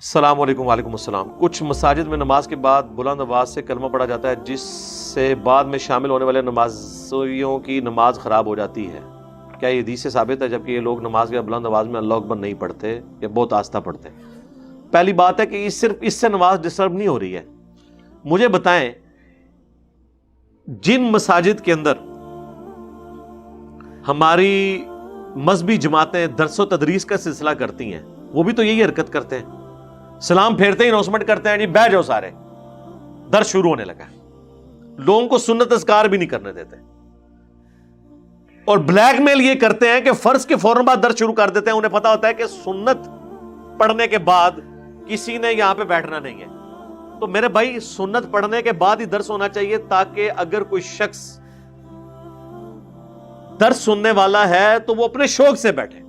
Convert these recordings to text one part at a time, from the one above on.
السلام علیکم وعلیکم السلام۔ کچھ مساجد میں نماز کے بعد بلند آواز سے کلمہ پڑھا جاتا ہے جس سے بعد میں شامل ہونے والے نمازیوں کی نماز خراب ہو جاتی ہے، کیا یہ حدیث سے ثابت ہے؟ جبکہ یہ لوگ نماز کے بلند آواز میں اللہ اکبر نہیں پڑھتے یا بہت آہستہ پڑھتے ہیں۔ پہلی بات ہے کہ یہ صرف اس سے نماز ڈسٹرب نہیں ہو رہی ہے۔ مجھے بتائیں جن مساجد کے اندر ہماری مذہبی جماعتیں درس و تدریس کا سلسلہ کرتی ہیں وہ بھی تو یہی حرکت کرتے ہیں، سلام پھیرتے ہی اناؤنسمنٹ کرتے ہیں جی بیٹھ جاؤ سارے، درس شروع ہونے لگا، لوگوں کو سنت اذکار بھی نہیں کرنے دیتے، اور بلیک میل یہ کرتے ہیں کہ فرض کے فوراً بعد درس شروع کر دیتے ہیں۔ انہیں پتا ہوتا ہے کہ سنت پڑھنے کے بعد کسی نے یہاں پہ بیٹھنا نہیں ہے، تو میرے بھائی سنت پڑھنے کے بعد ہی درس ہونا چاہیے تاکہ اگر کوئی شخص درس سننے والا ہے تو وہ اپنے شوق سے بیٹھے۔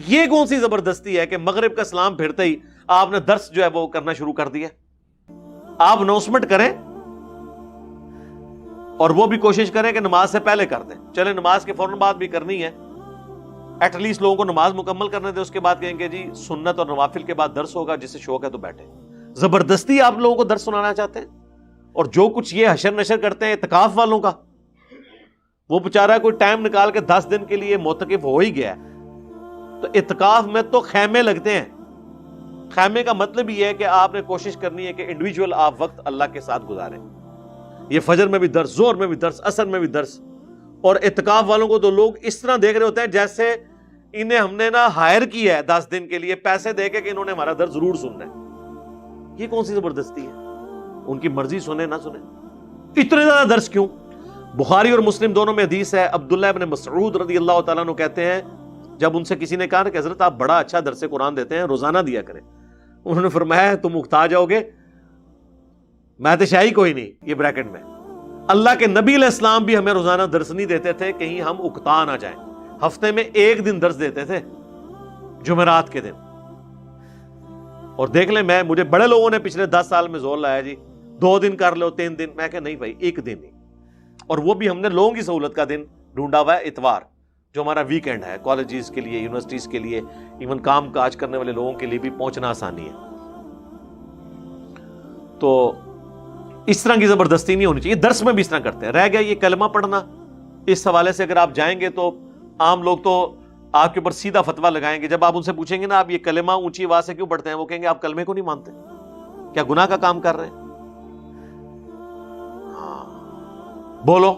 یہ کون سی زبردستی ہے کہ مغرب کا سلام پھرتے ہی آپ نے درس جو ہے وہ کرنا شروع کر دیا؟ آپ اناؤنسمنٹ کریں اور وہ بھی کوشش کریں کہ نماز سے پہلے کر دیں، چلے نماز کے فوراً بعد بھی کرنی ہے، ایٹ لیسٹ لوگوں کو نماز مکمل کرنے دیں، اس کے بعد کہیں گے جی سنت اور نوافل کے بعد درس ہوگا، جسے شوق ہے تو بیٹھے۔ زبردستی آپ لوگوں کو درس سنانا چاہتے ہیں، اور جو کچھ یہ حشر نشر کرتے ہیں اعتکاف والوں کا، وہ بیچارہ کوئی ٹائم نکال کے 10 دن کے لیے معتکف ہو ہی گیا ہے، تو اعتکاف میں تو خیمے لگتے ہیں۔ خیمے کا مطلب یہ ہے کہ آپ نے کوشش کرنی ہے کہ انڈیویجول آپ وقت اللہ کے ساتھ گزاریں۔ یہ فجر میں بھی درس، ظہر میں بھی درس، عصر میں بھی درس، اور اعتکاف والوں کو تو لوگ اس طرح دیکھ رہے ہوتے ہیں جیسے انہیں ہم نے ہائر کیا ہے 10 دن کے لیے پیسے دے کے کہ انہوں نے ہمارا درس ضرور سننا ہے۔ یہ کون سی زبردستی ہے؟ ان کی مرضی سنیں نہ سنیں، اتنے زیادہ درس کیوں؟ بخاری اور مسلم دونوں میں حدیث ہے، عبداللہ ابن مسعود رضی اللہ تعالیٰ عنہ کہتے ہیں جب ان سے کسی نے کہا کہ حضرت آپ بڑا اچھا درس قرآن دیتے ہیں، روزانہ دیا کریں، انہوں نے فرمایا تم اکتا جاؤ گے، میں تو شاہی کوئی نہیں، یہ بریکٹ میں اللہ کے نبی علیہ السلام بھی ہمیں روزانہ درس نہیں دیتے تھے کہیں ہم اکتا نہ جائیں، ہفتے میں 1 دن درس دیتے تھے، جمعرات کے دن۔ اور دیکھ لیں مجھے بڑے لوگوں نے پچھلے 10 سال میں زور لایا جی 2 دن کر لو 3 دن، میں کہ نہیں بھائی 1 دن ہی، اور وہ بھی ہم نے لوگوں کی سہولت کا دن ڈھونڈا ہوا ہے، اتوار جو ہمارا ویکینڈ ہے، کالجز کے لیے، یونیورسٹیز کے لیے، ایون کام کاج کرنے والے لوگوں کے لیے بھی پہنچنا آسانی ہے۔ تو اس طرح کی زبردستی نہیں ہونی چاہیے، درس میں بھی اس طرح کرتے ہیں۔ رہ گیا یہ کلمہ پڑھنا، اس حوالے سے اگر آپ جائیں گے تو عام لوگ تو آپ کے اوپر سیدھا فتویٰ لگائیں گے۔ جب آپ ان سے پوچھیں گے نا آپ یہ کلمہ اونچی آواز سے کیوں پڑھتے ہیں، وہ کہیں گے آپ کلمے کو نہیں مانتے، کیا گناہ کا کام کر رہے ہیں؟ ہاں بولو۔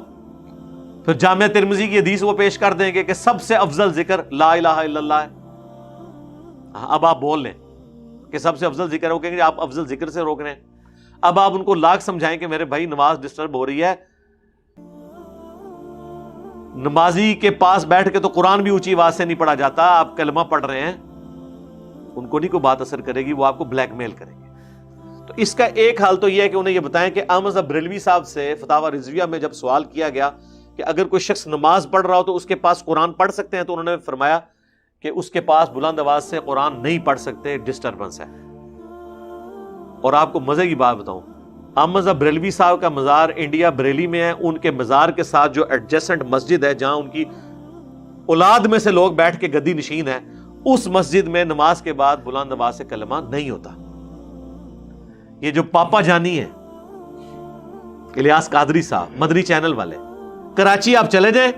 پھر جامعہ ترمذی کی حدیث وہ پیش کر دیں گے کہ سب سے افضل ذکر لا الہ الا اللہ ہے۔ اب آپ بول لیں کہ سب سے افضل ذکر ہے، وہ کہیں گے آپ افضل ذکر سے روک رہے ہیں۔ اب آپ ان کو لاکھ سمجھائیں کہ میرے بھائی نماز ڈسٹرب ہو رہی ہے، نمازی کے پاس بیٹھ کے تو قرآن بھی اونچی آواز سے نہیں پڑھا جاتا، آپ کلمہ پڑھ رہے ہیں، ان کو نہیں کوئی بات اثر کرے گی، وہ آپ کو بلیک میل کریں گے۔ تو اس کا ایک حال تو یہ ہے کہ انہیں یہ بتائیں کہ احمد بریلوی صاحب سے فتاوی رضویہ میں جب سوال کیا گیا کہ اگر کوئی شخص نماز پڑھ رہا ہو تو اس کے پاس قرآن پڑھ سکتے ہیں، تو انہوں نے فرمایا کہ اس کے پاس بلند آواز سے قرآن نہیں پڑھ سکتے، ڈسٹربنس ہے۔ اور آپ کو مزے کی بات بتاؤں، احمد بریلوی صاحب کا مزار انڈیا بریلی میں ہے، ان کے مزار کے ساتھ جو ایڈجسنٹ مسجد ہے جہاں ان کی اولاد میں سے لوگ بیٹھ کے گدی نشین ہے، اس مسجد میں نماز کے بعد بلند آواز سے کلمہ نہیں ہوتا۔ یہ جو پاپا جانی ہے الیاس قادری صاحب، مدری چینل والے، کراچی آپ چلے جائیں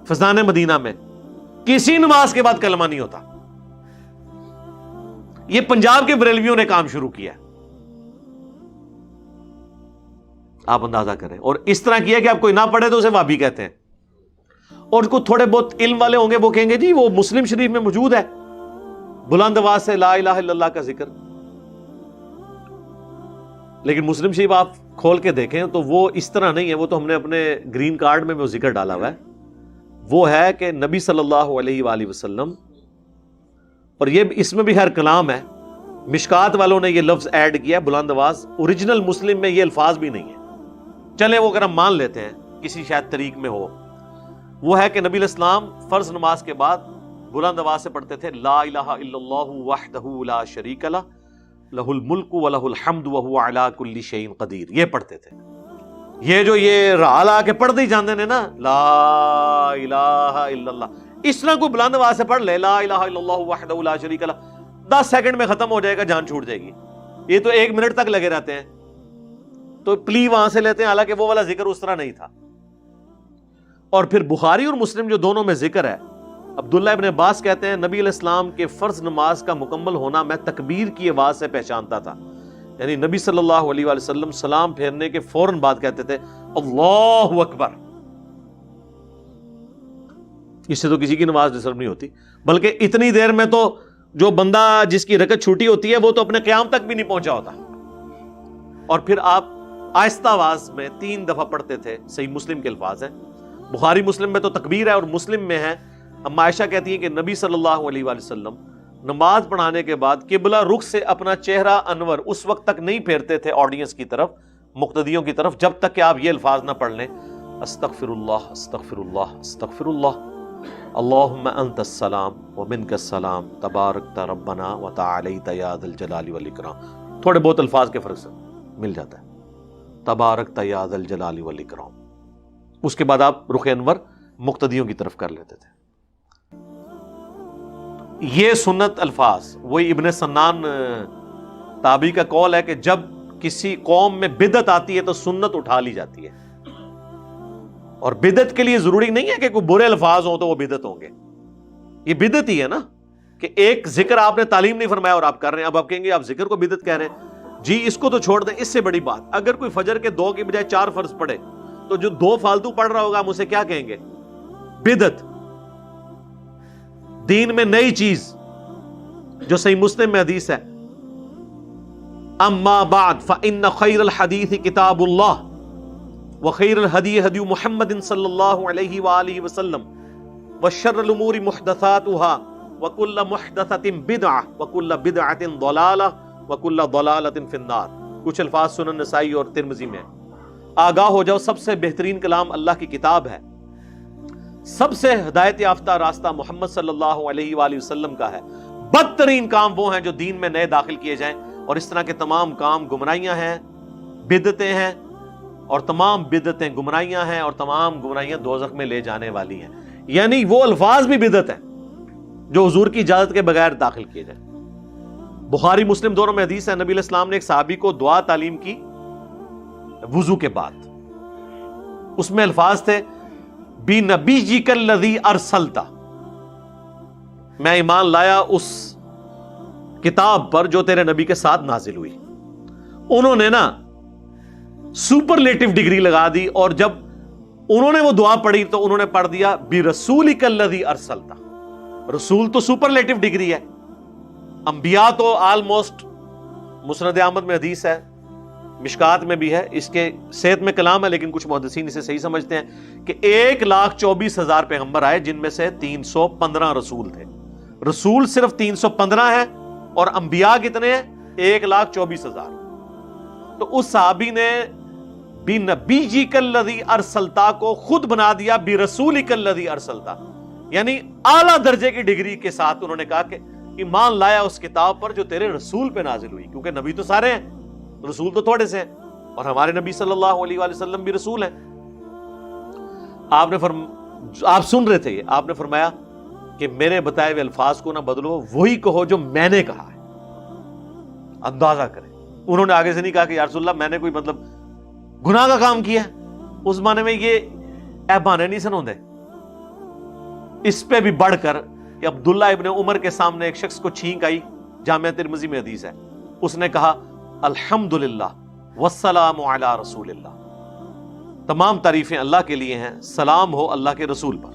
فضان مدینہ میں کسی نماز کے بعد کلمہ نہیں ہوتا۔ یہ پنجاب کے بریلویوں نے کام شروع کیا، آپ اندازہ کریں، اور اس طرح کیا کہ آپ کوئی نہ پڑھے تو اسے وہابی کہتے ہیں، اور کو تھوڑے بہت علم والے ہوں گے وہ کہیں گے جی وہ مسلم شریف میں موجود ہے بلند آواز سے لا الہ الا اللہ کا ذکر، لیکن مسلم شریف آپ کھول کے دیکھیں تو وہ اس طرح نہیں ہے، وہ تو ہم نے اپنے گرین کارڈ میں وہ ذکر ڈالا ہوا ہے، وہ ہے کہ نبی صلی اللہ علیہ وآلہ وسلم، اور یہ اس میں بھی ہر کلام ہے، مشکات والوں نے یہ لفظ ایڈ کیا بلند آواز، اوریجنل مسلم میں یہ الفاظ بھی نہیں ہے، چلے وہ اگر ہم مان لیتے ہیں کسی شاید طریق میں ہو، وہ ہے کہ نبی علیہ السلام فرض نماز کے بعد بلند آواز سے پڑھتے تھے لا الہ الا اللہ وحدہ لا شریک لہ لہ الملک ولہ الحمد وہو علی کل شیء قدیر، یہ پڑھتے تھے۔ یہ جو یہ رالا کے پڑھتے ہی جاندے نے نا لا الہ الا اللہ، اس طرح کوئی بلند آواز سے پڑھ لے لا الہ الا اللہ وحدہ لا شریک لہ، 10 سیکنڈ میں ختم ہو جائے گا, جان چھوٹ جائے گی. یہ تو 1 منٹ تک لگے رہتے ہیں, تو پلی وہاں سے لیتے ہیں, حالانکہ وہ والا ذکر اس طرح نہیں تھا. اور پھر بخاری اور مسلم جو دونوں میں ذکر ہے, عبداللہ ابن عباس کہتے ہیں نبی علیہ السلام کے فرض نماز کا مکمل ہونا میں تکبیر کی آواز سے پہچانتا تھا. یعنی نبی صلی اللہ علیہ وآلہ وسلم سلام پھیرنے کے فوراً بعد کہتے تھے اللہ اکبر. اس سے تو کسی کی نماز ڈسٹرب نہیں ہوتی, بلکہ اتنی دیر میں تو جو بندہ جس کی رکعت چھوٹی ہوتی ہے وہ تو اپنے قیام تک بھی نہیں پہنچا ہوتا. اور پھر آپ آہستہ آواز میں 3 دفعہ پڑھتے تھے. صحیح مسلم کے الفاظ ہیں, بخاری مسلم میں تو تکبیر ہے اور مسلم میں ہے. اما عائشہ کہتی ہیں کہ نبی صلی اللہ علیہ وآلہ وسلم نماز پڑھانے کے بعد قبلہ رخ سے اپنا چہرہ انور اس وقت تک نہیں پھیرتے تھے آڈینس کی طرف, مقتدیوں کی طرف, جب تک کہ آپ یہ الفاظ نہ پڑھ لیں استغفر اللہ استغفر اللہ استغفر اللہ اللہم انت السلام ومنک السلام تبارکت ربنا وتعالیت یا ذا الجلال والاکرام. تھوڑے بہت الفاظ کے فرق سے مل جاتا ہے, تبارکت یا ذا الجلال والاکرام. اس کے بعد آپ رخ انور مقتدیوں کی طرف کر لیتے تھے. یہ سنت الفاظ, وہی ابن سنان تابعی کا قول ہے کہ جب کسی قوم میں بدعت آتی ہے تو سنت اٹھا لی جاتی ہے. اور بدعت کے لیے ضروری نہیں ہے کہ کوئی برے الفاظ ہوں تو وہ بدعت ہوں گے. یہ بدعت ہی ہے نا کہ ایک ذکر آپ نے تعلیم نہیں فرمایا اور آپ کر رہے ہیں. اب آپ کہیں گے آپ ذکر کو بدعت کہہ رہے ہیں, جی اس کو تو چھوڑ دیں. اس سے بڑی بات, اگر کوئی فجر کے 2 کی بجائے 4 فرض پڑھے تو جو 2 فالتو پڑھ رہا ہوگا ہم اسے کیا کہیں گے؟ بدعت. دین میں نئی چیز جو صحیح مسلم میں حدیث ہے, اما بعد فإن خیر الحدیث کتاب اللہ وخیر الہدی ہدی محمد صلی اللہ علیہ وآلہ وسلم وشر الامور محدثاتها وکل محدثۃ بدعہ وکل بدعۃ ضلالہ وکل ضلالۃ فی النار. کچھ الفاظ سنن نسائی اور ترمذی میں. آگاہ ہو جاؤ سب سے بہترین کلام اللہ کی کتاب ہے, سب سے ہدایت یافتہ راستہ محمد صلی اللہ علیہ وآلہ وسلم کا ہے. بدترین کام وہ ہیں جو دین میں نئے داخل کیے جائیں, اور اس طرح کے تمام کام گمراہیاں ہیں, بدعتیں ہیں, اور تمام بدعتیں گمراہیاں ہیں, اور تمام گمراہیاں دوزخ میں لے جانے والی ہیں. یعنی وہ الفاظ بھی بدعت ہیں جو حضور کی اجازت کے بغیر داخل کیے جائیں. بخاری مسلم دونوں میں حدیث ہے, نبی علیہ السلام نے ایک صحابی کو دعا تعلیم کی وضو کے بعد. اس میں الفاظ تھے بِنَبِيِّكَ الَّذِي أَرْسَلْتَ, میں ایمان لایا اس کتاب پر جو تیرے نبی کے ساتھ نازل ہوئی. انہوں نے نا سپرلیٹو ڈگری لگا دی, اور جب انہوں نے وہ دعا پڑھی تو انہوں نے پڑھ دیا بِرَسُولِكَ الَّذِي أَرْسَلْتَ. رسول تو سپرلیٹو ڈگری ہے, انبیاء تو آلموسٹ. مسند احمد میں حدیث ہے, مشکات میں بھی ہے, اس کے صحت میں کلام ہے لیکن کچھ محدثین اسے صحیح سمجھتے ہیں کہ 1,24,000 پیغمبر آئے جن میں سے 315 رسول تھے. رسول صرف 315 ہیں اور انبیاء کتنے ہیں؟ 1,24,000. تو اس صحابی نے بِنَبِيِّكَ الَّذِي أَرْسَلْتَ کو خود بنا دیا بِرَسُولِكَ الَّذِي أَرْسَلْتَ, یعنی اعلیٰ درجے کی ڈگری کے ساتھ انہوں نے کہا کہ ایمان لایا اس کتاب پر جو تیرے رسول پہ نازل ہوئی. کیونکہ نبی تو سارے ہیں, رسول تو تھوڑے سے ہیں, اور ہمارے نبی صلی اللہ علیہ وآلہ وسلم بھی رسول ہیں. آپ سن رہے تھے, آپ نے فرمایا کہ میرے بتائے ہوئے الفاظ کو نہ بدلو, وہی کہو جو میں نے کہا ہے. اندازہ کریں, انہوں نے آگے سے نہیں کہا کہ یا رسول اللہ میں نے کوئی مطلب گناہ کا کام کیا ہے. اس زمانے میں یہ بہانے نہیں سنوندے. اس پہ بھی بڑھ کر کہ عبداللہ ابن عمر کے سامنے ایک شخص کو چھینک آئی, جامعہ ترمذی میں حدیث ہے, اس نے کہا الحمدللہ والسلام علی رسول اللہ, تمام تعریفیں اللہ کے لیے ہیں, سلام ہو اللہ کے رسول پر.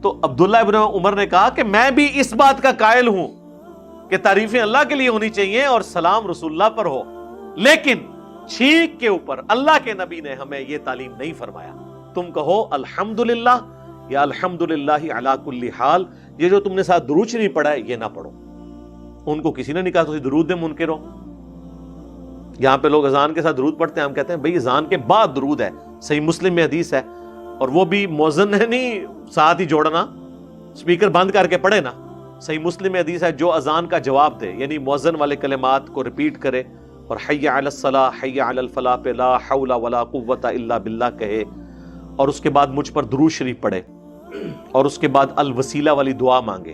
تو عبداللہ ابن عمر نے کہا کہ میں بھی اس بات کا قائل ہوں کہ تعریفیں اللہ کے لیے ہونی چاہیے اور سلام رسول اللہ پر ہو, لیکن چھینک کے اوپر اللہ کے نبی نے ہمیں یہ تعلیم نہیں فرمایا. تم کہو الحمدللہ یا الحمدللہ علی کل حال. یہ جو تم نے ساتھ درود شریف پڑھا ہے یہ نہ پڑھو. ان کو کسی نے نہیں کہا تو درود دے منکر ہو. یہاں پہ لوگ اذان کے ساتھ درود پڑھتے ہیں, ہم کہتے ہیں بھئی اذان کے بعد درود ہے. صحیح مسلم میں حدیث ہے, اور وہ بھی مؤذن ہے نہیں ساتھ ہی جوڑنا, سپیکر بند کر کے پڑھے نا. صحیح مسلم میں حدیث ہے جو اذان کا جواب دے یعنی مؤذن والے کلمات کو ریپیٹ کرے اور حی علی الصلاۃ حی علی الفلاح پہ لا حول ولا قوت الا باللہ کہے, اور اس کے بعد مجھ پر درود شریف پڑھے, اور اس کے بعد الوسیلہ والی دعا مانگے,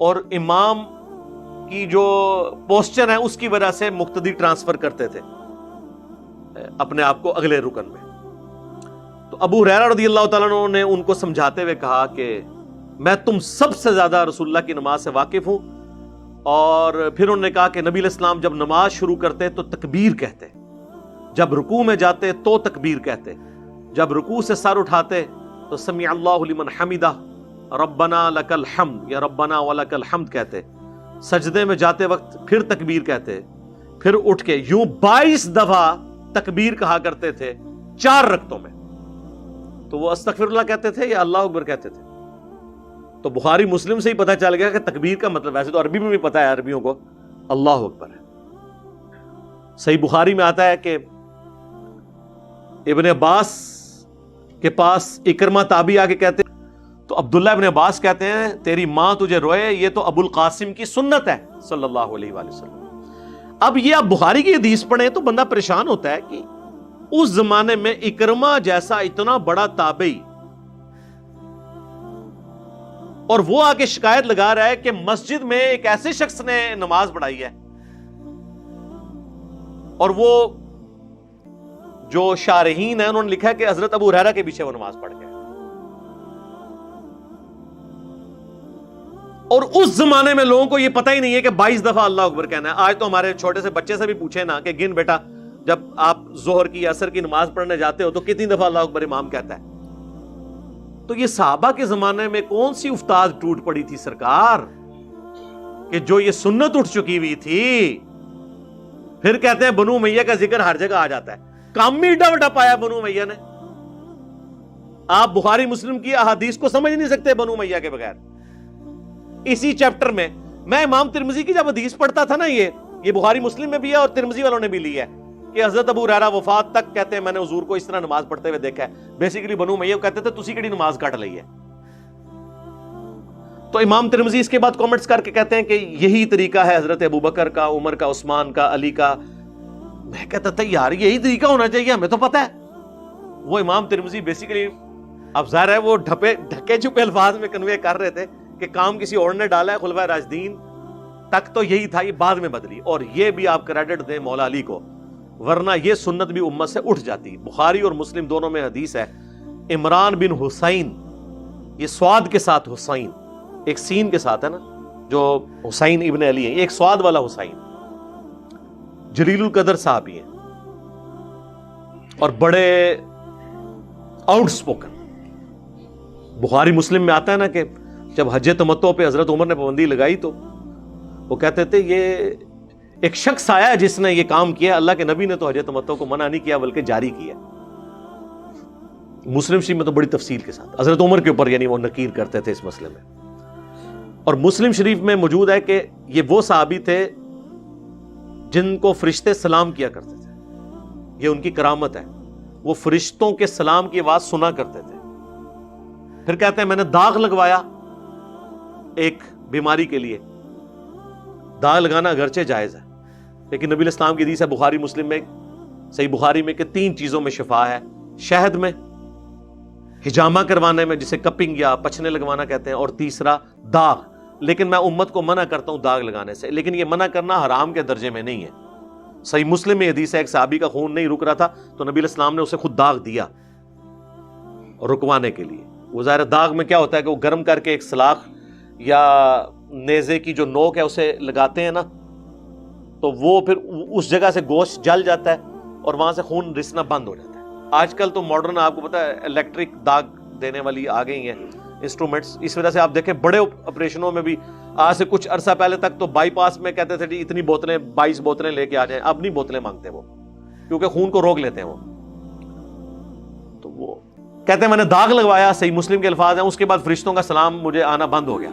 اور امام کی جو پوسچر ہے اس کی وجہ سے مقتدی ٹرانسفر کرتے تھے اپنے آپ کو اگلے رکن میں. تو ابو ہریرہ رضی اللہ تعالیٰ عنہ نے ان کو سمجھاتے ہوئے کہا کہ میں تم سب سے زیادہ رسول اللہ کی نماز سے واقف ہوں. اور پھر انہوں نے کہا کہ نبی علیہ السلام جب نماز شروع کرتے تو تکبیر کہتے, جب رکوع میں جاتے تو تکبیر کہتے, جب رکوع سے سر اٹھاتے تو سمیع اللہ لمن حمدہ ربنا لک الحمد یا ربنا ولک الحمد کہتے, سجدے میں جاتے وقت پھر تکبیر کہتے, پھر اٹھ کے یوں 22 دفعہ تکبیر کہا کرتے تھے 4 رکعتوں میں. تو وہ استغفر اللہ کہتے تھے یا اللہ اکبر کہتے تھے؟ تو بخاری مسلم سے ہی پتہ چل گیا کہ تکبیر کا مطلب, ویسے تو عربی میں بھی پتہ ہے عربیوں کو, اللہ اکبر ہے. صحیح بخاری میں آتا ہے کہ ابن عباس کے پاس اکرمہ تابعی آ کے کہتے, تو عبداللہ ابن عباس کہتے ہیں تیری ماں تجھے روئے, یہ تو ابو القاسم کی سنت ہے صلی اللہ علیہ وآلہ وسلم. اب یہ آپ بخاری کی حدیث پڑھیں تو بندہ پریشان ہوتا ہے کہ اس زمانے میں اکرمہ جیسا اتنا بڑا تابعی, اور وہ آ کے شکایت لگا رہا ہے کہ مسجد میں ایک ایسے شخص نے نماز پڑھائی ہے, اور وہ جو شارحین ہیں انہوں نے لکھا ہے کہ حضرت ابو ہریرہ کے پیچھے وہ نماز پڑھ گئے. اور اس زمانے میں لوگوں کو یہ پتہ ہی نہیں ہے کہ 22 دفعہ اللہ اکبر کہنا ہے. آج تو ہمارے چھوٹے سے بچے سے بھی پوچھے نا کہ گن بیٹا, جب آپ ظہر کی عصر کی نماز پڑھنے جاتے ہو تو کتنی دفعہ اللہ اکبر امام کہتا ہے؟ تو یہ صحابہ کے زمانے میں کون سی افتاد ٹوٹ پڑی تھی سرکار کہ جو یہ سنت اٹھ چکی ہوئی تھی. پھر کہتے ہیں بنو امیہ کا ذکر ہر جگہ آ جاتا ہے. کام ہی ڈا پایا بنو امیہ نے. آپ بخاری مسلم کی احادیث کو سمجھ نہیں سکتے بنو امیہ کے بغیر. اسی چیپٹر میں میں امام ترمذی کی جب حدیث پڑھتا تھا نا, یہ بخاری مسلم میں بھی ہے اور ترمذی والوں نے بھی لی ہے کہ حضرت ابو ہریرہ وفات تک کہتے ہیں میں نے حضور کو اس طرح نماز پڑھتے ہوئے دیکھا ہے. بیسیکلی بنو امیہ کہتے تھے تسی کیڑی نماز کٹ لئی ہے. تو امام ترمذی اس کے بعد کامنٹس کر کے کہتے ہیں کہ یہی طریقہ ہے حضرت ابوبکر کا, عمر کا, عثمان کا, علی کا. میں کہتا تھا یار یہی طریقہ ہونا چاہیے, ہمیں تو پتہ ہے. وہ امام ترمذی بیسیکلی اب ظاہر ہے وہ ڈھکے چھپے الفاظ میں کنوے کر رہے تھے کہ کام کسی اور نے ڈالا ہے. خلفائے راشدین تک تو یہی تھا, یہ بعد میں بدلی. اور یہ بھی آپ کریڈٹ دیں مولا علی کو, ورنہ یہ سنت بھی امت سے اٹھ جاتی. بخاری اور مسلم دونوں میں حدیث ہے, عمران بن حسین, یہ سواد کے ساتھ حسین, ایک سین کے ساتھ ہے نا, جو حسین ابن علی ہیں, ایک سواد والا حسین, جلیل القدر صحابی ہیں اور بڑے آؤٹ سپوکن. بخاری مسلم میں آتا ہے نا کہ جب حج تمتع پہ حضرت عمر نے پابندی لگائی تو وہ کہتے تھے یہ ایک شخص آیا ہے جس نے یہ کام کیا, اللہ کے نبی نے تو حج تمتع کو منع نہیں کیا بلکہ جاری کیا. مسلم شریف میں تو بڑی تفصیل کے ساتھ حضرت عمر کے اوپر یعنی وہ نکیر کرتے تھے اس مسئلے میں. اور مسلم شریف میں موجود ہے کہ یہ وہ صحابی تھے جن کو فرشتے سلام کیا کرتے تھے, یہ ان کی کرامت ہے, وہ فرشتوں کے سلام کی آواز سنا کرتے تھے. پھر کہتے ہیں میں نے داغ لگوایا ایک بیماری کے لیے. داغ لگانا اگرچہ جائز ہے لیکن نبی علیہ السلام کی حدیث ہے بخاری مسلم میں, صحیح بخاری میں, کہ 3 چیزوں میں شفا ہے, شہد میں, حجامہ کروانے میں جسے کپنگ یا پچھنے لگوانا کہتے ہیں, اور تیسرا داغ. لیکن میں امت کو منع کرتا ہوں داغ لگانے سے, لیکن یہ منع کرنا حرام کے درجے میں نہیں ہے. صحیح مسلم میں حدیث ہے ایک صحابی کا خون نہیں رک رہا تھا تو نبی علیہ السلام نے اسے خود داغ دیا رکوانے کے لیے. وہ ظاہر داغ میں کیا ہوتا ہے کہ وہ گرم کر کے ایک سلاخ یا نیزے کی جو نوک ہے اسے لگاتے ہیں نا, تو وہ پھر اس جگہ سے گوشت جل جاتا ہے اور وہاں سے خون رسنا بند ہو جاتا ہے. آج کل تو ماڈرن آپ کو پتا ہے الیکٹرک داغ دینے والی آ گئی ہیں انسٹرومنٹس. اس وجہ سے آپ دیکھیں بڑے آپریشنوں میں بھی آج سے کچھ عرصہ پہلے تک تو بائی پاس میں کہتے تھے جی اتنی بوتلیں 22 بوتلیں لے کے آ جائیں. اب نہیں بوتلیں مانگتے وہ, کیونکہ خون کو روک لیتے ہیں وہ. تو وہ کہتے ہیں میں نے داغ لگوایا, صحیح مسلم کے الفاظ ہیں, اس کے بعد فرشتوں کا سلام مجھے آنا بند ہو گیا.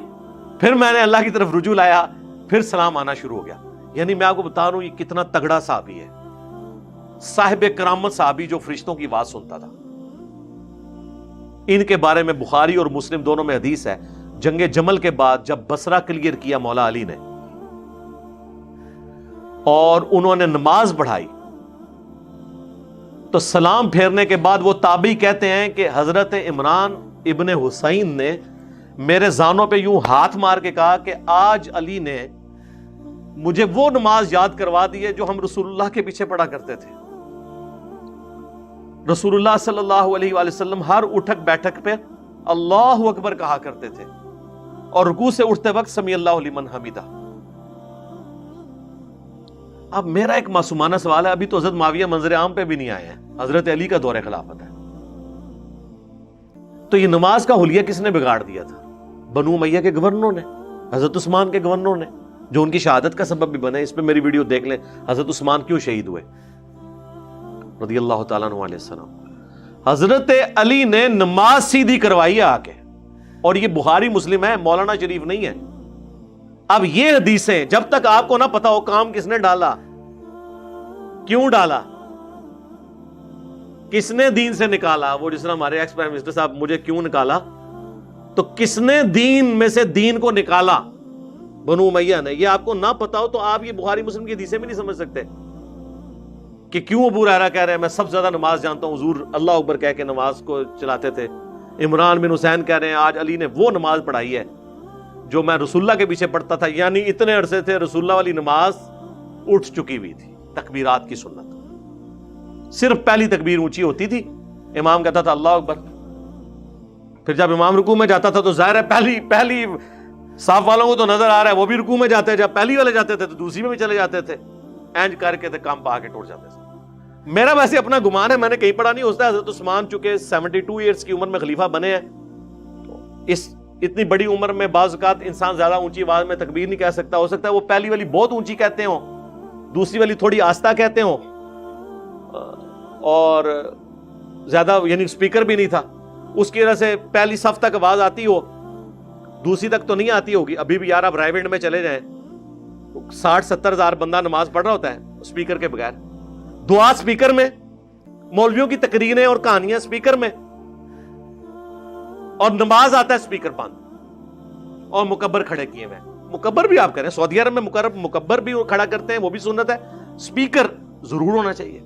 پھر میں نے اللہ کی طرف رجوع لایا, پھر سلام آنا شروع ہو گیا. یعنی میں آپ کو بتا رہا ہوں یہ کتنا تگڑا صحابی ہے, صاحب کرامت صحابی جو فرشتوں کی آواز سنتا تھا. ان کے بارے میں بخاری اور مسلم دونوں میں حدیث ہے, جنگ جمل کے بعد جب بصرہ کلیئر کیا مولا علی نے اور انہوں نے نماز پڑھائی تو سلام پھیرنے کے بعد وہ تابعی کہتے ہیں کہ حضرت عمران ابن حسین نے میرے زانوں پہ یوں ہاتھ مار کے کہا کہ آج علی نے مجھے وہ نماز یاد کروا دی ہے جو ہم رسول اللہ کے پیچھے پڑھا کرتے تھے. رسول اللہ صلی اللہ علیہ وآلہ وسلم ہر اٹھک بیٹھک پہ اللہ اکبر کہا کرتے تھے اور رکوع سے اٹھتے وقت سمیع اللہ لمن حمیدہ. اب میرا ایک معصومانہ سوال ہے, ابھی تو حضرت معاویہ منظر عام پہ بھی نہیں آئے ہیں, حضرت علی کا دور خلافت ہے, تو یہ نماز کا حلیہ کس نے بگاڑ دیا تھا؟ بنو امیہ کے گورنروں نے, حضرت عثمان کے گورنروں نے, جو ان کی شہادت کا سبب بھی بنے. اس پہ میری ویڈیو دیکھ لیں, حضرت عثمان کیوں شہید ہوئے رضی اللہ تعالیٰ عنہ علیہ السلام. حضرت علی نے نماز سیدھی کروائی ہے آ کے, اور یہ بخاری مسلم ہے, مولانا شریف نہیں ہے. اب یہ حدیثیں جب تک آپ کو نہ پتا ہو کام کس نے ڈالا, کیوں ڈالا, کس نے دین سے نکالا, وہ جس طرح ہمارے ایکس پرائم منسٹر صاحب مجھے کیوں نکالا, تو کس نے دین میں سے دین کو نکالا؟ بنو امیہ نے. یہ آپ کو نہ پتا ہو تو آپ یہ بخاری مسلم کی حدیثیں بھی نہیں سمجھ سکتے کہ کیوں ابو ہریرہ کہہ رہے ہیں میں سب سے زیادہ نماز جانتا ہوں, حضور اللہ اکبر کہہ کے نماز کو چلاتے تھے. عمران بن حسین کہہ رہے ہیں آج علی نے وہ نماز پڑھائی ہے جو میں رسول اللہ کے پیچھے پڑھتا تھا. یعنی اتنے عرصے تھے رسول اللہ والی نماز اٹھ چکی ہوئی تھی. تکبیرات کی سنت, صرف پہلی تکبیر اونچی ہوتی تھی, امام کہتا تھا اللہ اکبر, پھر جب امام رکوع میں جاتا تھا تو ظاہر ہے پہلی صاف والوں کو تو نظر آ رہا ہے وہ بھی رکوع میں جاتے ہیں, جب پہلی والے جاتے تھے تو دوسری میں بھی چلے جاتے تھے, اینج کر کے کام پا کے ٹوٹ جاتے تھے. میرا ویسے اپنا گمان ہے, میں نے کہیں پڑھا نہیں, ہوتا ہے حضرت عثمان چونکہ 72 ایئرز کی عمر میں خلیفہ بنے ہیں, تو اس اتنی بڑی عمر میں بعض اوقات انسان زیادہ اونچی آواز میں تکبیر نہیں کہہ سکتا. ہو سکتا ہے وہ پہلی والی بہت اونچی کہتے ہوں, دوسری والی تھوڑی آہستہ کہتے ہوں, اور زیادہ یعنی اسپیکر بھی نہیں تھا, اس کی وجہ سے پہلی صف تک آواز آتی ہو, دوسری تک تو نہیں آتی ہوگی. ابھی بھی یار آپ رائے میں چلے جائیں, 60-70 ہزار بندہ نماز پڑھ رہا ہوتا ہے اسپیکر کے بغیر, دعا اسپیکر میں, مولویوں کی تقریریں اور کہانیاں اسپیکر میں, اور نماز آتا ہے اسپیکر بند, اور مکبر کھڑے کیے ہوئے. مکبر بھی آپ کریں, سعودی عرب میں مکبر بھی کھڑا کرتے ہیں, وہ بھی سنت ہے. اسپیکر ضرور ہونا چاہیے,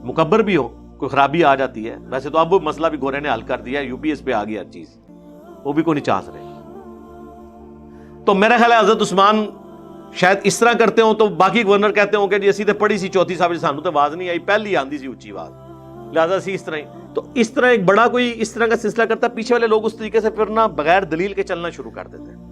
مکبر بھی ہو, کوئی خرابی آ جاتی ہے. ویسے تو اب وہ مسئلہ بھی گورے نے حل کر دیا ہے, یو پی ایس پہ آ گیا ہر چیز, وہ بھی کوئی نہیں چانس رہے. تو میرا خیال ہے حضرت عثمان شاید اس طرح کرتے ہوں تو باقی گورنر کہتے ہوں کہ جی اسی تے پڑھی سی چوتھی صاحب سانو تو آواز نہیں آئی, پہلی آندی سی اونچی آواز, لہذا سی اس طرح ہی. تو اس طرح ایک بڑا کوئی اس طرح کا سلسلہ کرتا, پیچھے والے لوگ اس طریقے سے پھر نہ بغیر دلیل کے چلنا شروع کر دیتے ہیں.